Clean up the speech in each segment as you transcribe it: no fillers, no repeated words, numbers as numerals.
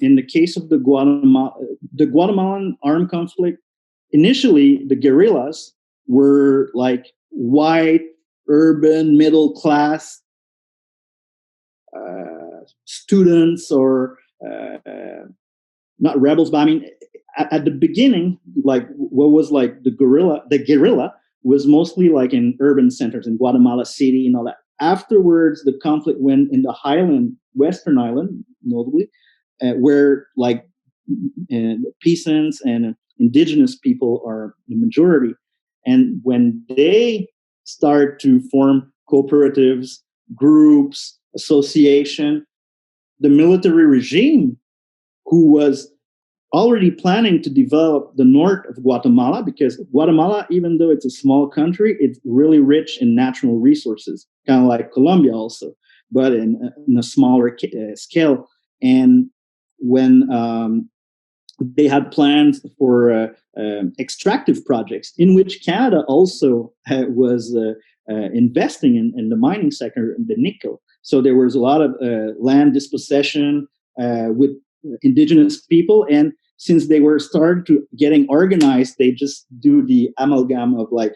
in the case of the Guatemalan armed conflict, initially the guerrillas were like white, urban, middle class students, or not rebels, but I mean, at the beginning, like what was like the guerrilla was mostly like in urban centers in Guatemala City and all that. Afterwards, the conflict went in the Western Island, notably, where like peasants and indigenous people are the majority. And when they start to form cooperatives, groups, association, the military regime, who was already planning to develop the north of Guatemala, because Guatemala, even though it's a small country, it's really rich in natural resources, kind of like Colombia also, but in a smaller scale. And when they had plans for extractive projects, in which Canada also was investing in the mining sector, in the nickel. So there was a lot of land dispossession with indigenous people, and since they were starting to getting organized, they just do the amalgam of like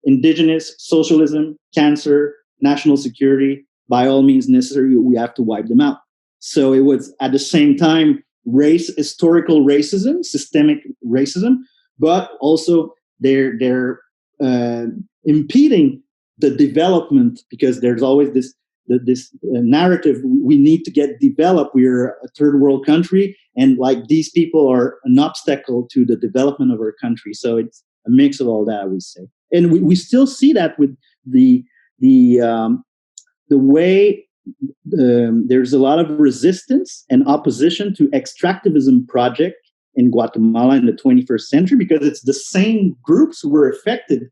indigenous socialism, cancer, national security. By all means necessary, we have to wipe them out. So it was at the same time historical racism, systemic racism, but also they're impeding the development, because there's always this narrative: we need to get developed. We're a third world country, and like these people are an obstacle to the development of our country. So it's a mix of all that, I would say, and we still see that with the way there's a lot of resistance and opposition to extractivism project in Guatemala in the 21st century, because it's the same groups who were affected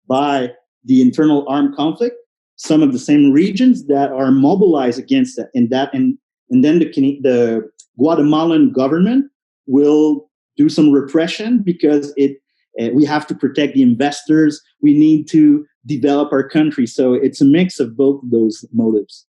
by the internal armed conflict, some of the same regions that are mobilized against that, and then the Guatemalan government will do some repression, because we have to protect the investors. We need to develop our country. So it's a mix of both those motives.